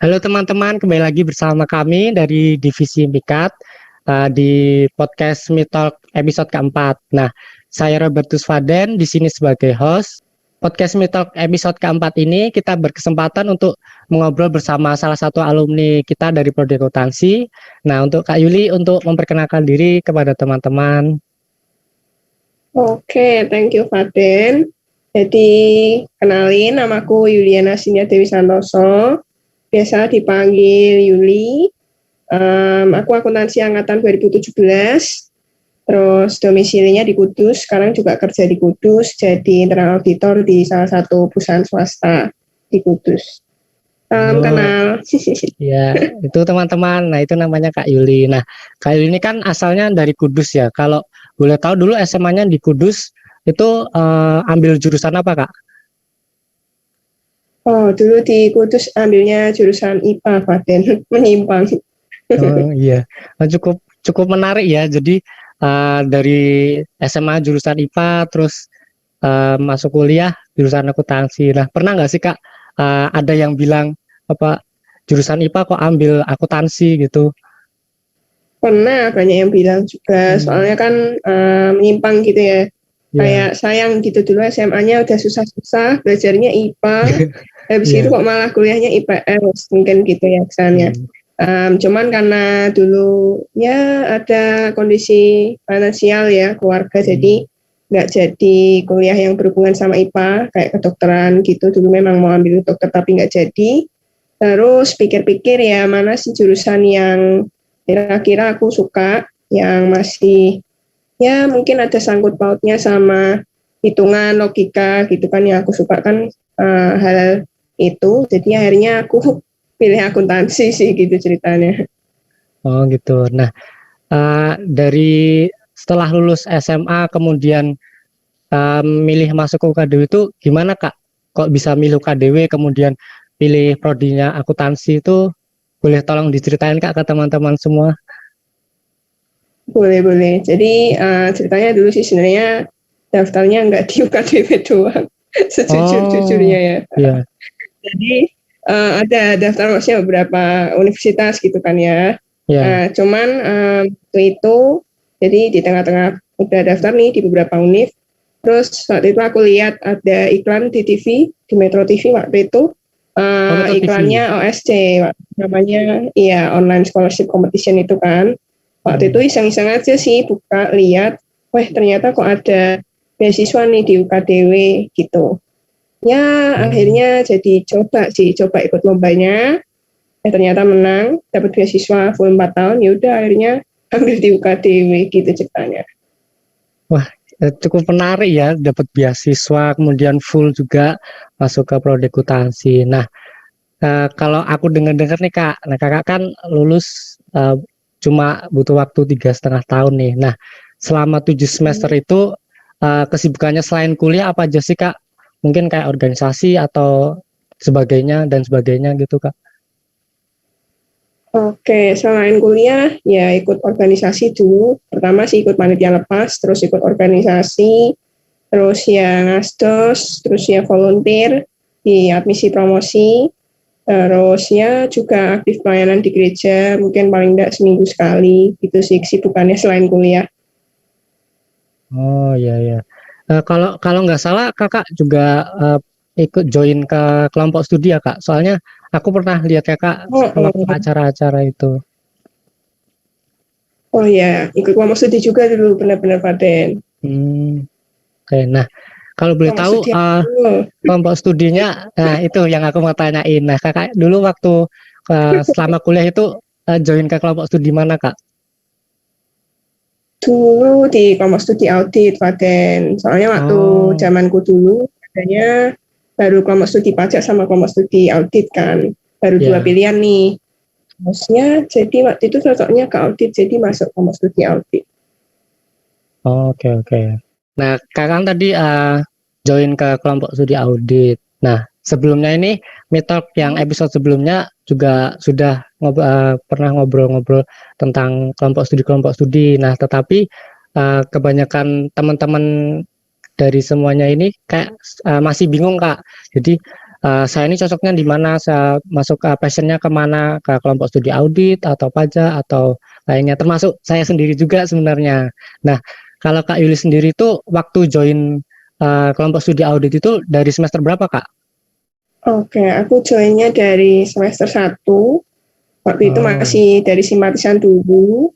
Halo teman-teman, kembali lagi bersama kami dari Divisi Mikat di podcast Mitalk episode keempat. Nah, saya Robertus Faden di sini sebagai host. Podcast Mitalk episode keempat ini kita berkesempatan untuk mengobrol bersama salah satu alumni kita dari Prodi Akuntansi. Nah, untuk Kak Yuli untuk memperkenalkan diri kepada teman-teman. Oke, thank you Faden. Jadi, kenalin, namaku Yuliana Sinia Dewi Santoso, biasa dipanggil Yuli. Aku akuntansi angkatan 2017, terus domisilinya di Kudus, sekarang juga kerja di Kudus, jadi internal auditor di salah satu perusahaan swasta di Kudus. Salam kenal. Ya, itu teman-teman. Nah, itu namanya Kak Yuli. Nah, Kak Yuli ini kan asalnya dari Kudus ya. Kalau boleh tahu dulu SMA-nya di Kudus itu ambil jurusan apa, Kak? Oh, dulu di Kudus ambilnya jurusan IPA, Faden, menyimpang. Oh iya, cukup cukup menarik ya. Jadi dari SMA jurusan IPA, terus masuk kuliah jurusan akuntansi. Nah, pernah nggak sih Kak ada yang bilang apa jurusan IPA kok ambil akuntansi gitu? Pernah banyak yang bilang juga, soalnya kan menyimpang gitu ya. Ya, Kayak sayang gitu dulu SMA-nya udah susah-susah, belajarnya IPA, habis itu iya. kok malah kuliahnya IPS, mungkin gitu ya kesannya. Hmm. Cuman karena dulu ya ada kondisi finansial ya keluarga, jadi nggak jadi kuliah yang berhubungan sama IPA, kayak kedokteran gitu. Dulu memang mau ambil dokter tapi nggak jadi. Terus pikir-pikir ya mana sih jurusan yang kira-kira aku suka, yang masih ya mungkin ada sangkut pautnya sama hitungan logika gitu kan, yang aku suka kan hal itu, jadi akhirnya aku pilih akuntansi sih gitu ceritanya. Oh gitu. Nah, dari setelah lulus SMA kemudian milih masuk ke UKDW itu gimana Kak? Kok bisa milih UKDW kemudian pilih prodinya akuntansi itu boleh tolong diceritain Kak ke teman-teman semua? Boleh, jadi ceritanya dulu sih sebenarnya daftarnya nggak di UKDW doang, Oh, sejujur-jujurnya ya. iya, Jadi ada daftar maksudnya beberapa universitas gitu kan ya. iya. Cuman waktu itu jadi di tengah-tengah udah daftar nih di beberapa univ. Terus waktu itu aku lihat ada iklan di TV, di Metro TV waktu itu. Oh, Metro TV. Iklannya OSC, namanya iya online scholarship competition itu kan. Waktu itu Hmm. iseng-iseng aja sih buka lihat, wah ternyata kok ada beasiswa nih di UKDW gitu. Ya Hmm. akhirnya jadi coba ikut lombanya, ternyata menang, dapat beasiswa full 4 tahun, ya udah akhirnya ambil di UKDW gitu ceritanya. Wah, cukup menarik ya, dapat beasiswa, kemudian full juga masuk ke prodi akuntansi. Nah, kalau aku dengar-dengar nih Kak, nah Kakak kan lulus cuma butuh waktu 3,5 tahun nih. Nah, selama 7 semester itu kesibukannya selain kuliah apa aja sih Kak? Mungkin kayak organisasi atau sebagainya dan sebagainya gitu Kak. Oke, selain kuliah, ya ikut organisasi dulu. Pertama sih ikut panitia lepas, terus ikut organisasi, terus ya ngasdos, terus ya volunteer di admisi promosi, terus ya juga aktif pelayanan di gereja, mungkin paling tidak seminggu sekali, gitu sih kesibukannya selain kuliah. Oh iya ya. Kalau kalau nggak salah Kakak juga ikut join ke kelompok studi ya Kak. Soalnya aku pernah lihat Kakak Oh, waktu acara-acara itu. oh ya, ikut kelompok studi juga dulu, benar-benar Paden. Hmm, oke. Nah, kalau boleh Kelompok tahu studi dulu. kelompok studinya, nah itu yang aku mau tanyain. Nah, Kakak dulu waktu selama kuliah itu join ke kelompok studi mana Kak? Dulu di kelompok studi audit, Paden. Soalnya waktu Oh, zamanku dulu, adanya baru kelompok studi pajak sama kelompok studi audit kan. Baru dua ya. pilihan nih. Terusnya, jadi waktu itu cocoknya ke audit, jadi masuk kelompok studi audit. Oke, oke. Nah, Kakak tadi join ke kelompok studi audit. Nah, sebelumnya ini Meetalk yang episode sebelumnya juga sudah pernah ngobrol-ngobrol tentang kelompok studi. Nah, tetapi kebanyakan teman-teman dari semuanya ini kayak masih bingung Kak. Jadi saya ini cocoknya di mana, saya masuk ke passionnya kemana, ke kelompok studi audit atau pajak atau lainnya, termasuk saya sendiri juga sebenarnya. Nah, kalau Kak Yuli sendiri itu waktu join kelompok studi audit itu dari semester berapa, Kak? Oke, aku joinnya dari semester 1. Waktu itu Oh, masih dari simpatisan dulu.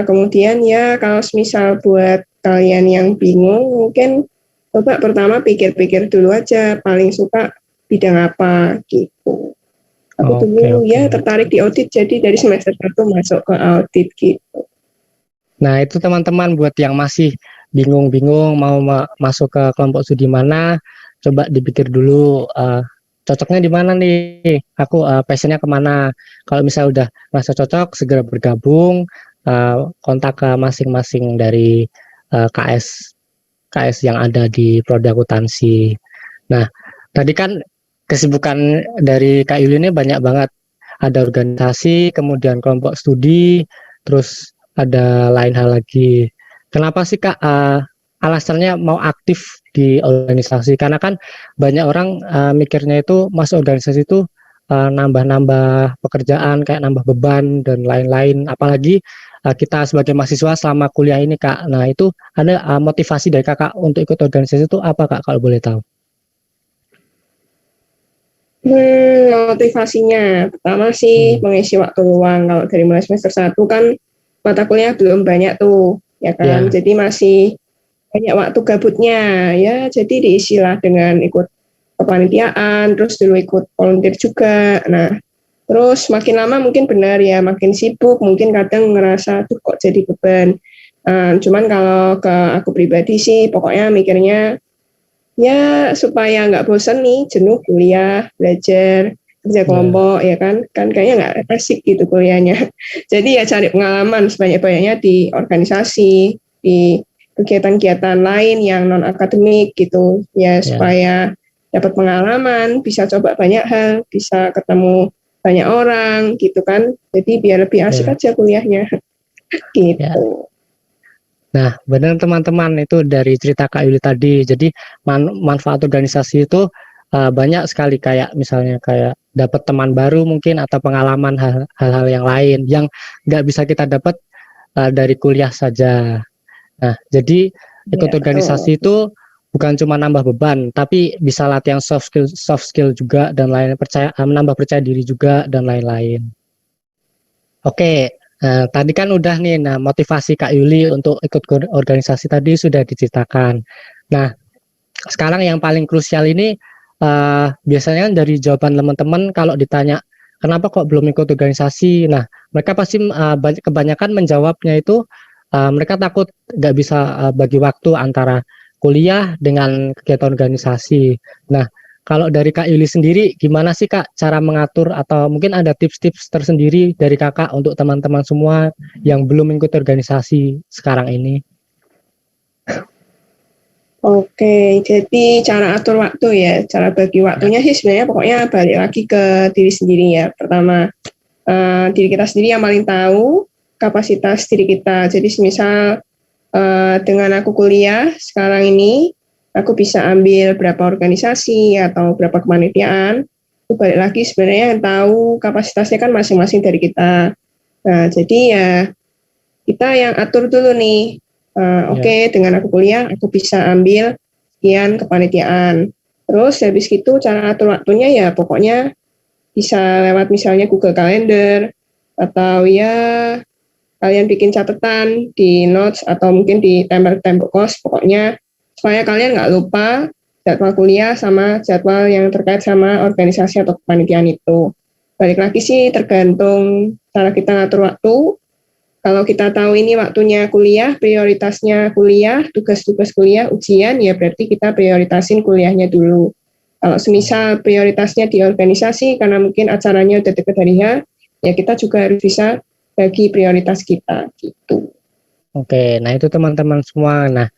Kemudian ya kalau misal buat kalian yang bingung, mungkin coba pertama pikir-pikir dulu aja paling suka bidang apa gitu. Aku oke, dulu oke. ya tertarik di audit, jadi dari semester 1 masuk ke audit gitu. Nah, itu teman-teman buat yang masih bingung-bingung mau masuk ke kelompok studi mana, coba dipikir dulu cocoknya di mana nih, aku passionnya kemana. Kalau misalnya udah merasa cocok, segera bergabung, kontak ke masing-masing dari KS KS yang ada di Prodi Akuntansi. Nah, tadi kan kesibukan dari Kak Yuli ini banyak banget. Ada organisasi, kemudian kelompok studi, terus ada lain hal lagi. Kenapa sih Kak alasannya mau aktif di organisasi? Karena kan banyak orang mikirnya itu masuk organisasi itu nambah-nambah pekerjaan, kayak nambah beban dan lain-lain. Apalagi kita sebagai mahasiswa selama kuliah ini Kak. Nah itu ada motivasi dari Kakak untuk ikut organisasi itu apa Kak kalau boleh tahu? Motivasinya pertama sih Hmm, mengisi waktu luang. Kalau dari mulai semester 1 kan mata kuliah belum banyak tuh, ya kan. ya, Jadi masih banyak waktu gabutnya ya, jadi diisilah dengan ikut kepanitiaan, terus dulu ikut volunteer juga. Nah, terus makin lama mungkin benar ya makin sibuk, mungkin kadang ngerasa tuh kok jadi beban. Cuman kalau ke aku pribadi sih pokoknya mikirnya ya supaya nggak bosan nih, jenuh kuliah, belajar, kerja ya, kelompok ya kan, kan kayaknya nggak asik gitu kuliahnya. Jadi ya cari pengalaman sebanyak-banyaknya di organisasi, di kegiatan-kegiatan lain yang non akademik gitu, ya ya, supaya dapat pengalaman, bisa coba banyak hal, bisa ketemu banyak orang gitu kan. Jadi biar lebih asik ya, aja kuliahnya ya. gitu. Nah, benar teman-teman itu dari cerita Kak Yuli tadi. Jadi manfaat organisasi itu banyak sekali kayak misalnya kayak dapat teman baru mungkin atau pengalaman hal-hal yang lain yang nggak bisa kita dapat dari kuliah saja. Nah, jadi ikut Ya betul. organisasi itu bukan cuma nambah beban, tapi bisa latihan soft skill juga dan lain menambah percaya diri juga dan lain-lain. Oke, tadi kan udah nih, nah motivasi Kak Yuli untuk ikut organisasi tadi sudah diceritakan. Nah, sekarang yang paling krusial ini biasanya kan dari jawaban teman-teman kalau ditanya kenapa kok belum ikut organisasi. Nah, mereka pasti kebanyakan menjawabnya itu mereka takut nggak bisa bagi waktu antara kuliah dengan kegiatan organisasi. Nah, kalau dari Kak Yuli sendiri, gimana sih Kak cara mengatur atau mungkin ada tips-tips tersendiri dari Kakak untuk teman-teman semua yang belum ikut organisasi sekarang ini? Oke, jadi cara atur waktu ya, cara bagi Ya, waktunya sih sebenarnya pokoknya balik lagi ke diri sendiri ya. Pertama, diri kita sendiri yang paling tahu kapasitas diri kita. Jadi misal dengan aku kuliah sekarang ini, aku bisa ambil berapa organisasi atau berapa kepanitiaan. Itu balik lagi sebenarnya yang tahu kapasitasnya kan masing-masing dari kita. Nah, jadi ya kita yang atur dulu nih. ya, Oke, dengan aku kuliah, aku bisa ambil sekian kepanitiaan. Terus habis itu cara atur waktunya ya pokoknya bisa lewat misalnya Google Calendar atau ya kalian bikin catatan di notes atau mungkin di tembok kos pokoknya supaya kalian nggak lupa jadwal kuliah sama jadwal yang terkait sama organisasi atau kepanitiaan itu. Balik lagi sih tergantung cara kita ngatur waktu. Kalau kita tahu ini waktunya kuliah, prioritasnya kuliah, tugas-tugas kuliah, ujian, ya berarti kita prioritasin kuliahnya dulu. Kalau semisal prioritasnya di organisasi, karena mungkin acaranya udah deket hari H, ya kita juga harus bisa bagi prioritas kita, gitu. oke. Nah itu teman-teman semua. Nah,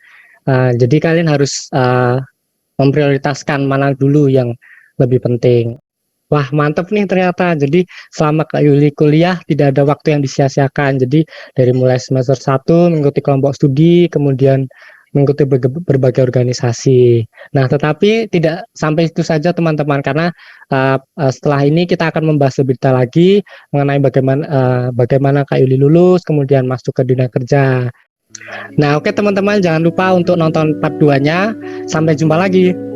jadi kalian harus memprioritaskan mana dulu yang lebih penting. Wah, mantep nih ternyata. Jadi selama Kak Yuli kuliah tidak ada waktu yang disia-siakan. Jadi dari mulai semester 1 mengikuti kelompok studi, kemudian mengikuti berbagai organisasi. Nah, tetapi tidak sampai itu saja teman-teman, karena setelah ini kita akan membahas lebih detail lagi mengenai bagaimana Kak Yuli lulus, kemudian masuk ke dunia kerja. Nah, oke teman-teman, jangan lupa untuk nonton part 2-nya. Sampai jumpa lagi.